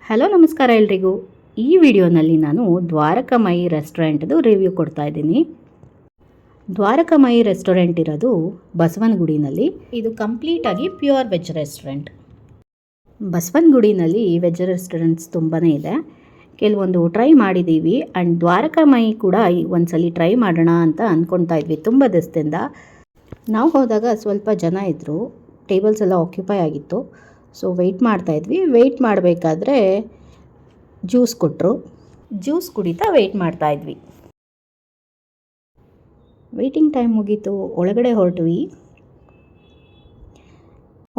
Hello ನಮಸ್ಕಾರ ಎಲ್ರಿಗೂ. ಈ ವಿಡಿಯೋನಲ್ಲಿ ನಾನು ದ್ವಾರಕಮಾಯಿ ರೆಸ್ಟೋರೆಂಟ್ದು ರಿವ್ಯೂ ಕೊಡ್ತಾ ಇದ್ದೀನಿ. ದ್ವಾರಕಮಾಯಿ ರೆಸ್ಟೋರೆಂಟ್ ಇರೋದು ಬಸವನಗುಡಿನಲ್ಲಿ. ಇದು ಕಂಪ್ಲೀಟಾಗಿ ಪ್ಯೂರ್ ವೆಜ್ ರೆಸ್ಟೋರೆಂಟ್. ಬಸವನಗುಡಿನಲ್ಲಿ ವೆಜ್ ರೆಸ್ಟೋರೆಂಟ್ಸ್ ತುಂಬಾ ಇದೆ. ಕೆಲವೊಂದು ಟ್ರೈ ಮಾಡಿದ್ದೀವಿ ಆ್ಯಂಡ್ ದ್ವಾರಕಮಾಯಿ ಕೂಡ ಒಂದ್ಸಲಿ ಟ್ರೈ ಮಾಡೋಣ ಅಂತ ಅಂದ್ಕೊಳ್ತಾ ಇದ್ವಿ ತುಂಬ ದಿವಸದಿಂದ. ನಾವು ಹೋದಾಗ ಸ್ವಲ್ಪ ಜನ ಇದ್ದರು, ಟೇಬಲ್ಸ್ ಎಲ್ಲ ಆಕ್ಯುಪೈ ಆಗಿತ್ತು. ಸೊ ವೆಯ್ಟ್ ಮಾಡ್ತಾಯಿದ್ವಿ. ವೆಯ್ಟ್ ಮಾಡಬೇಕಾದ್ರೆ ಜ್ಯೂಸ್ ಕೊಟ್ಟರು. ಜ್ಯೂಸ್ ಕುಡಿತಾ ವೆಯ್ಟ್ ಮಾಡ್ತಾಯಿದ್ವಿ. ವೆಯ್ಟಿಂಗ್ ಟೈಮ್ ಮುಗೀತು, ಒಳಗಡೆ ಹೊರಟ್ವಿ.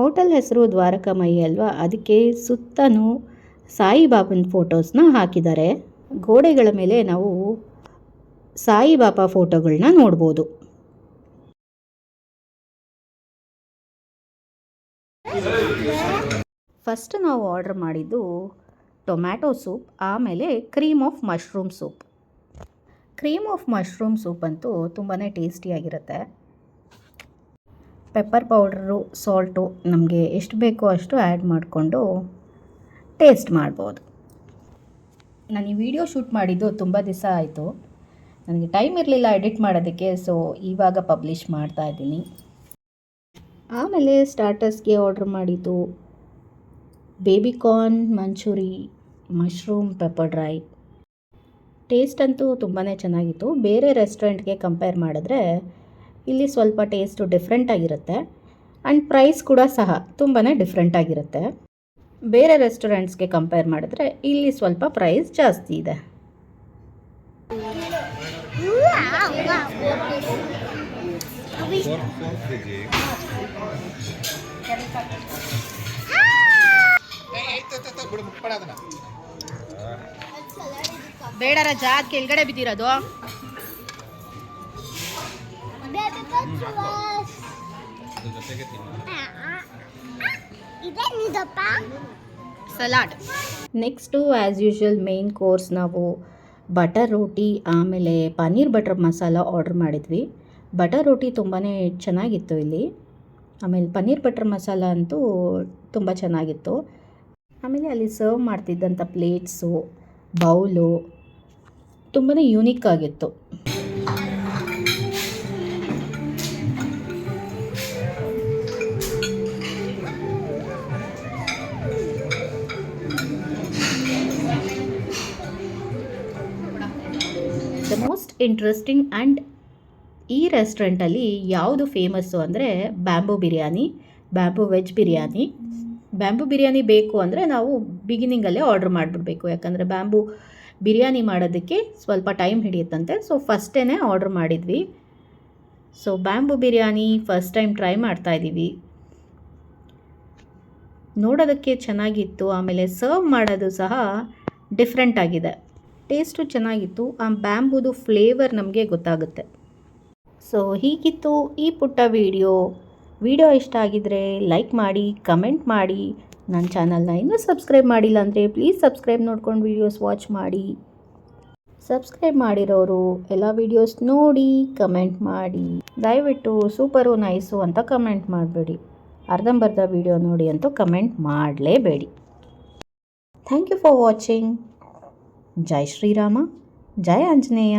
ಹೋಟೆಲ್ ಹೆಸರು ದ್ವಾರಕಮಾಯಿ ಅಲ್ವಾ, ಅದಕ್ಕೆ ಸುತ್ತಲೂ ಸಾಯಿಬಾಬನ ಫೋಟೋಸ್ನ ಹಾಕಿದ್ದಾರೆ. ಗೋಡೆಗಳ ಮೇಲೆ ನಾವು ಸಾಯಿಬಾಬಾ ಫೋಟೋಗಳನ್ನ ನೋಡ್ಬೋದು. ಫಸ್ಟ್ ನಾವು ಆರ್ಡರ್ ಮಾಡಿದ್ದು ಟೊಮ್ಯಾಟೊ ಸೂಪ್, ಆಮೇಲೆ cream of mushroom soup. Cream of mushroom soup ಅಂತೂ ತುಂಬಾ ಟೇಸ್ಟಿಯಾಗಿರುತ್ತೆ. ಪೆಪ್ಪರ್ ಪೌಡರು, ಸಾಲ್ಟು ನಮಗೆ ಎಷ್ಟು ಬೇಕೋ ಅಷ್ಟು ಆ್ಯಡ್ ಮಾಡಿಕೊಂಡು ಟೇಸ್ಟ್ ಮಾಡ್ಬೋದು. ನಾನು ಈ ವಿಡಿಯೋ ಶೂಟ್ ಮಾಡಿದ್ದು ತುಂಬ ದಿವಸ ಆಯಿತು. ನನಗೆ ಟೈಮ್ ಇರಲಿಲ್ಲ ಎಡಿಟ್ ಮಾಡೋದಕ್ಕೆ, ಸೊ ಇವಾಗ ಪಬ್ಲಿಷ್ ಮಾಡ್ತಾ ಇದ್ದೀನಿ. ಆಮೇಲೆ ಸ್ಟಾರ್ಟರ್ಸ್ಗೆ ಆರ್ಡ್ರ್ ಮಾಡಿದ್ದು baby corn manchurian, mushroom pepper dry. Taste ಅಂತೂ ತುಂಬಾ ಚೆನ್ನಾಗಿತ್ತು. ಬೇರೆ ರೆಸ್ಟೋರೆಂಟ್ಗೆ ಕಂಪೇರ್ ಮಾಡಿದ್ರೆ ಇಲ್ಲಿ ಸ್ವಲ್ಪ ಟೇಸ್ಟು ಡಿಫ್ರೆಂಟಾಗಿರುತ್ತೆ ಆ್ಯಂಡ್ ಪ್ರೈಸ್ ಕೂಡ ಸಹ ತುಂಬಾ ಡಿಫ್ರೆಂಟಾಗಿರುತ್ತೆ. ಬೇರೆ ರೆಸ್ಟೋರೆಂಟ್ಸ್ಗೆ ಕಂಪೇರ್ ಮಾಡಿದ್ರೆ ಇಲ್ಲಿ ಸ್ವಲ್ಪ ಪ್ರೈಸ್ ಜಾಸ್ತಿ ಇದೆ. ಬೇಡ ರಜಾ, ಕೆಳಗಡೆ ಬಿದ್ದಿರೋದು. Salad. Next as usual main course ನಾವು ಬಟರ್ ರೋಟಿ ಆಮೇಲೆ ಪನ್ನೀರ್ ಬಟರ್ ಮಸಾಲ ಆರ್ಡ್ರ್ ಮಾಡಿದ್ವಿ. ಬಟರ್ ರೋಟಿ ತುಂಬಾ ಚೆನ್ನಾಗಿತ್ತು ಇಲ್ಲಿ. ಆಮೇಲೆ ಪನ್ನೀರ್ ಬಟರ್ ಮಸಾಲ ಅಂತೂ ತುಂಬ ಚೆನ್ನಾಗಿತ್ತು. ಆಮೇಲೆ ಅಲ್ಲಿ ಸರ್ವ್ ಮಾಡ್ತಿದ್ದಂಥ ಪ್ಲೇಟ್ಸು, ಬೌಲು ತುಂಬಾ ಯೂನಿಕ್ ಆಗಿತ್ತು. ದ ಮೋಸ್ಟ್ ಇಂಟ್ರೆಸ್ಟಿಂಗ್ ಆ್ಯಂಡ್ ಈ ರೆಸ್ಟೋರೆಂಟಲ್ಲಿ ಯಾವುದು ಫೇಮಸ್ಸು ಅಂದರೆ bamboo biryani, bamboo veg biryani. Bamboo biryani ಬೇಕು ಅಂದರೆ ನಾವು ಬಿಗಿನಿಂಗಲ್ಲೇ ಆರ್ಡ್ರ್ ಮಾಡಿಬಿಡ್ಬೇಕು, ಯಾಕಂದರೆ ಬ್ಯಾಂಬೂ ಬಿರಿಯಾನಿ ಮಾಡೋದಕ್ಕೆ ಸ್ವಲ್ಪ ಟೈಮ್ ಹಿಡಿಯುತ್ತಂತೆ. ಸೊ ಫಸ್ಟೇ ಆರ್ಡ್ರ್ ಮಾಡಿದ್ವಿ. So bamboo biryani first time try ಮಾಡ್ತಾಯಿದ್ದೀವಿ. ನೋಡೋದಕ್ಕೆ ಚೆನ್ನಾಗಿತ್ತು, ಆಮೇಲೆ ಸರ್ವ್ ಮಾಡೋದು ಸಹ ಡಿಫ್ರೆಂಟ್ ಆಗಿದೆ. ಟೇಸ್ಟು ಚೆನ್ನಾಗಿತ್ತು. ಆ ಬ್ಯಾಂಬೂದು ಫ್ಲೇವರ್ ನಮಗೆ ಗೊತ್ತಾಗುತ್ತೆ. ಸೊ ಹೀಗಿತ್ತು ಈ ಪುಟ್ಟ ವಿಡಿಯೋ ಇಷ್ಟ ಆಗಿದರೆ ಲೈಕ್ ಮಾಡಿ, ಕಮೆಂಟ್ ಮಾಡಿ. ನನ್ನ ಚಾನಲ್ನ ಇನ್ನೂ ಸಬ್ಸ್ಕ್ರೈಬ್ ಮಾಡಿಲ್ಲ ಅಂದರೆ ಪ್ಲೀಸ್ ಸಬ್ಸ್ಕ್ರೈಬ್ ನೋಡ್ಕೊಂಡು ವೀಡಿಯೋಸ್ ವಾಚ್ ಮಾಡಿ. ಸಬ್ಸ್ಕ್ರೈಬ್ ಮಾಡಿರೋರು ಎಲ್ಲ ವೀಡಿಯೋಸ್ ನೋಡಿ ಕಮೆಂಟ್ ಮಾಡಿ. ದಯವಿಟ್ಟು ಸೂಪರು ನೈಸು ಅಂತ ಕಮೆಂಟ್ ಮಾಡಬೇಡಿ. ಅರ್ಧಂಬರ್ಧ ವೀಡಿಯೋ ನೋಡಿ ಅಂತೂ ಕಮೆಂಟ್ ಮಾಡಲೇಬೇಡಿ. Thank you for watching. ಜೈ ಶ್ರೀರಾಮ, ಜೈ ಆಂಜನೇಯ.